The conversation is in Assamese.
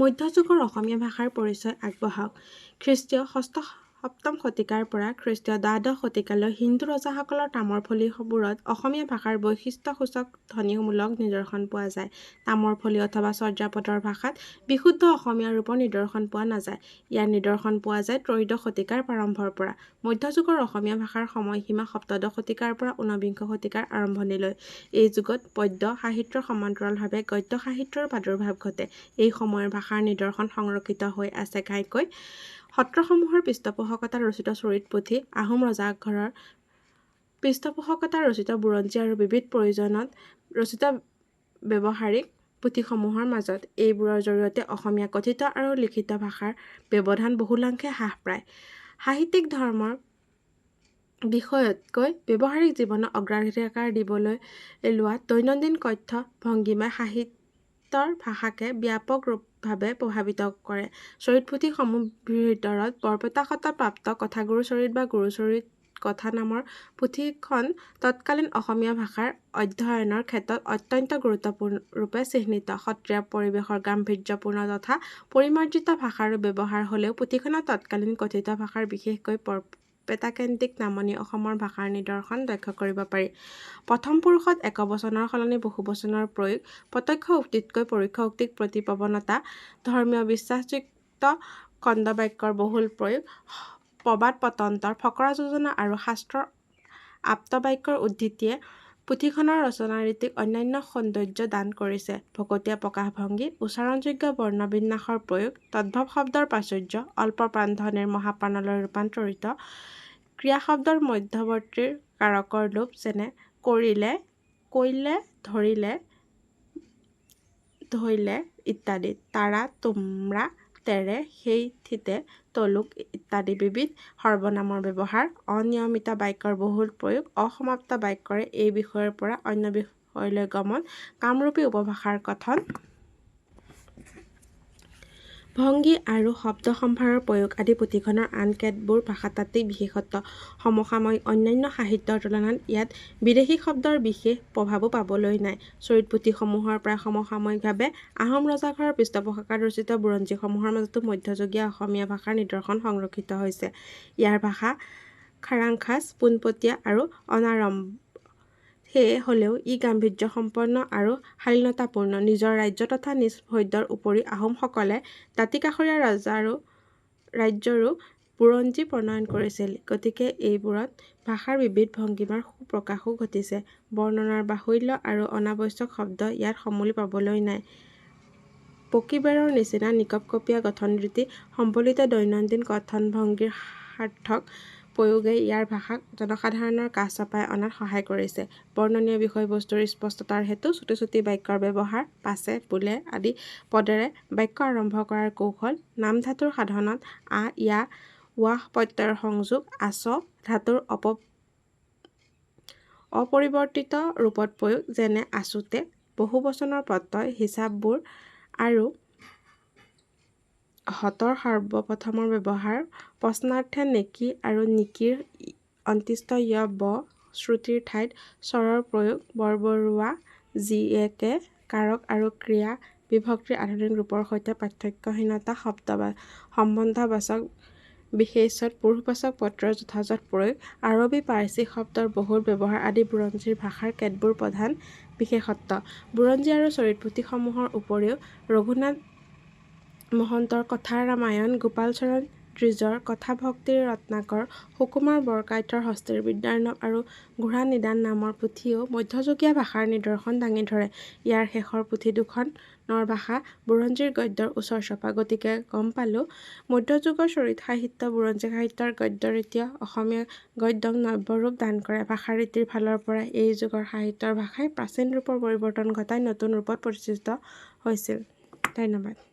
মধ্যযুগৰ অসমীয়া ভাষাৰ পৰিচয় আগবঢ়াওক। খ্ৰীষ্টীয় ৬ষ্ঠ-৭ম শতিকাৰ পৰা খ্ৰীষ্টীয় দ্বাদশ শতিকালৈ হিন্দু ৰজাসকলৰ তামৰ ফলিবোৰত অসমীয়া ভাষাৰ বৈশিষ্ট্যসূচক ধ্বনিমূলক নিদৰ্শন পোৱা যায়। তামৰ ফলি অথবা চৰ্যাপদৰ ভাষাত বিশুদ্ধ অসমীয়া ৰূপৰ নিদৰ্শন পোৱা নাযায়। ইয়াৰ নিদৰ্শন পোৱা যায় ত্ৰয়োদশ শতিকাৰ প্ৰাৰম্ভৰ পৰা। মধ্যযুগৰ অসমীয়া ভাষাৰ সময়সীমা সপ্তদশ শতিকাৰ পৰা ঊনবিংশ শতিকাৰ আৰম্ভণিলৈ। এই যুগত পদ্য সাহিত্যৰ সমান্তৰালভাৱে গদ্য সাহিত্যৰ প্ৰাদুৰ্ভাৱ ঘটে। এই সময়ৰ ভাষাৰ নিদৰ্শন সংৰক্ষিত হৈ আছে ঘাইকৈ সত্ৰসমূহৰ পৃষ্ঠপোষকতাত ৰচিত চৰিত পুথি, আহোম ৰজাঘৰৰ পৃষ্ঠপোষকতাত ৰচিত বুৰঞ্জী আৰু বিবিধ প্ৰয়োজনত ৰচিত ব্যৱহাৰিক পুথিসমূহৰ মাজত। এইবোৰৰ জৰিয়তে অসমীয়া কথিত আৰু লিখিত ভাষাৰ ব্যৱধান বহুলাংশে হ্ৰাস পায়। সাহিত্যিক ধৰ্মৰ বিষয়তকৈ ব্যৱহাৰিক জীৱনক অগ্ৰাধিকাৰ দিবলৈ লোৱা দৈনন্দিন কথ্য ভংগীমাই সাহিত্যৰ ভাষাকে ব্যাপকভাৱে প্ৰভাৱিত কৰে। চৰিত পুথিসমূহৰ ভিতৰত বৰপেটাখত প্ৰাপ্ত কথাগুৰু চৰিত বা গুৰুচৰিত কথা নামৰ পুথিখন তৎকালীন অসমীয়া ভাষাৰ অধ্যয়নৰ ক্ষেত্ৰত অত্যন্ত গুৰুত্বপূৰ্ণৰূপে চিহ্নিত। সত্ৰীয়া পৰিৱেশৰ গাম্ভীৰ্যপূৰ্ণ তথা পৰিমাৰ্জিত ভাষাৰ ব্যৱহাৰ হ'লেও পুথিখনত তৎকালীন কথিত ভাষাৰ বিশেষকৈ বৰপেটাকেন্দ্ৰিক নামনি অসমৰ ভাষাৰ নিদৰ্শন লক্ষ্য কৰিব পাৰি। প্ৰথম পুৰুষত একবচনৰ সলনি বহুবচনৰ প্ৰয়োগ, প্ৰত্যক্ষ উক্তিতকৈ পৰোক্ষ উক্তিৰ প্ৰতি প্ৰৱণতা, ধৰ্মীয় বিশ্বাসযুক্ত খণ্ডবাক্যৰ বহুল প্ৰয়োগ, প্ৰবাদ প্ৰতন্ত্ৰ, ফকৰা যোজনা আৰু শাস্ত্ৰৰ আপ্তবাক্যৰ উদ্ধৃতিয়ে পুথিখনৰ ৰচনাৰীতিক অনন্য সৌন্দৰ্য দান কৰিছে। ভকতীয়া প্ৰকাশভংগী, উচ্চাৰণযোগ্য বৰ্ণবিন্যাসৰ প্ৰয়োগ, তদ্ভৱ শব্দৰ প্ৰাচুৰ্য, অল্প প্ৰাণধ্বনিৰ মহাপ্ৰাণলৈ ৰূপান্তৰিত, ক্ৰিয়াশব্দৰ মধ্যৱৰ্তীৰ কাৰকৰ লোপ যেনে কৰিলে, কৈলে, ধৰিলে ইত্যাদি, তাৰা, তোমৰা, তেৰে, সেই, থিতে, তলুক ইত্যাদি বিবিধ সৰ্বনামৰ ব্যৱহাৰ, অনিয়মিত বাক্যৰ বহুল প্ৰয়োগ, অসমাপ্ত বাক্যৰে এই বিষয়ৰ পৰা অন্য বিষয়লৈ গমন, কামৰূপী উপভাষাৰ কথন ভংগী আৰু শব্দ-সম্ভাৰৰ প্ৰয়োগ আদি পুথিখনৰ আন কেতবোৰ ভাষাতাত্ত্বিক বিশেষত্ব। সমসাময়িক অন্যান্য সাহিত্যৰ তুলনাত ইয়াত বিদেশী শব্দৰ বিশেষ প্ৰভাৱো পাবলৈ নাই। চৰিত পুথিসমূহৰ প্ৰায় সমসাময়িকভাৱে আহোম ৰজাঘৰৰ পৃষ্ঠপোষকতাত ৰচিত বুৰঞ্জীসমূহৰ মাজতো মধ্যযুগীয় অসমীয়া ভাষাৰ নিদৰ্শন সংৰক্ষিত হৈছে। ইয়াৰ ভাষা খাৰাংখাচ, পোনপটীয়া আৰু অনাড়ম্বৰ। সেয়ে হ'লেও ই গাম্ভীৰ্যসম্পন্ন আৰু শালীনতাপূৰ্ণ। নিজৰ ৰাজ্য তথা নিজ ভদ্যৰ উপৰি আহোমসকলে দাঁতিকাষৰীয়া ৰাজ্যৰো বুৰঞ্জী প্ৰণয়ন কৰিছিল। গতিকে এইবোৰত ভাষাৰ বিবিধ ভংগীমাৰ সুপ্ৰকাশো ঘটিছে। বৰ্ণনাৰ বাহুল্য আৰু অনাৱশ্যক শব্দ ইয়াত সমূলি পাবলৈ নাই। পকীবেৰৰ নিচিনা নিকপকপীয়া গঠনৰীতি সম্বলিত দৈনন্দিন কথনভংগীৰ সাৰ্থক প্ৰয়োগে ইয়াৰ ভাষাক জনসাধাৰণৰ কাষ চপাই অনাত সহায় কৰিছে। বৰ্ণনীয় বিষয়বস্তুৰ স্পষ্টতাৰ হেতু চুটি চুটি বাক্যৰ ব্যৱহাৰ, পাছে, বোলে আদি পদেৰে বাক্য আৰম্ভ কৰাৰ কৌশল, নাম ধাতুৰ সাধনত আ, ইয়া, ৱা প্ৰত্যয়ৰ সংযোগ, আচ ধাতুৰ অপৰিৱৰ্তিত ৰূপত প্ৰয়োগ যেনে আচোতে, বহুবচনৰ প্ৰত্যয়, হিচাপবোৰ আৰু হতৰ সৰ্বপ্ৰথমৰ ব্যৱহাৰ, প্ৰশ্নাৰ্থে নেকি আৰু নিকিৰ অন্ত্যস্ত য় ব শ্ৰুতিৰ ঠাইত স্বৰৰ প্ৰয়োগ, বৰবৰুৱা জিএকে কাৰক আৰু ক্ৰিয়া বিভক্তিৰ আধুনিক ৰূপৰ সৈতে পাৰ্থক্যহীনতা, সম্বন্ধবাচক বিশেষ্যত পুৰুষবাচক প্ৰত্যয়ৰ যথাযথ প্ৰয়োগ, আৰবী পাৰ্চী শব্দৰ বহুল ব্যৱহাৰ আদি বুৰঞ্জীৰ ভাষাৰ কেতবোৰ প্ৰধান বিশেষত্ব। বুৰঞ্জী আৰু চৰিত পুথিসমূহৰ উপৰিও ৰঘুনাথ মহন্তৰ কথা ৰামায়ণ, গোপালচৰণ দ্বিজৰ কথা ভক্তিৰ ৰত্নাকৰ, সুকুমাৰ বৰকাইতৰ হস্তীৰ বিদ্যাৰ্ণৱ আৰু ঘোঁৰা নিদান নামৰ পুথিয়েও মধ্যযুগীয় ভাষাৰ নিদৰ্শন দাঙি ধৰে। ইয়াৰ শেষৰ পুথি দুখনৰ ভাষা বুৰঞ্জীৰ গদ্যৰ ওচৰ চপা। গতিকে গম পালোঁ মধ্যযুগৰ চৰিত সাহিত্য বুৰঞ্জী সাহিত্যৰ গদ্যৰীতিয়ে অসমীয়া গদ্যক নব্য ৰূপ দান কৰে। ভাষাৰীতিৰ ফালৰ পৰা এই যুগৰ সাহিত্যৰ ভাষাই প্ৰাচীন ৰূপৰ পৰিৱৰ্তন ঘটাই নতুন ৰূপত প্ৰতিষ্ঠিত হৈছিল। ধন্যবাদ।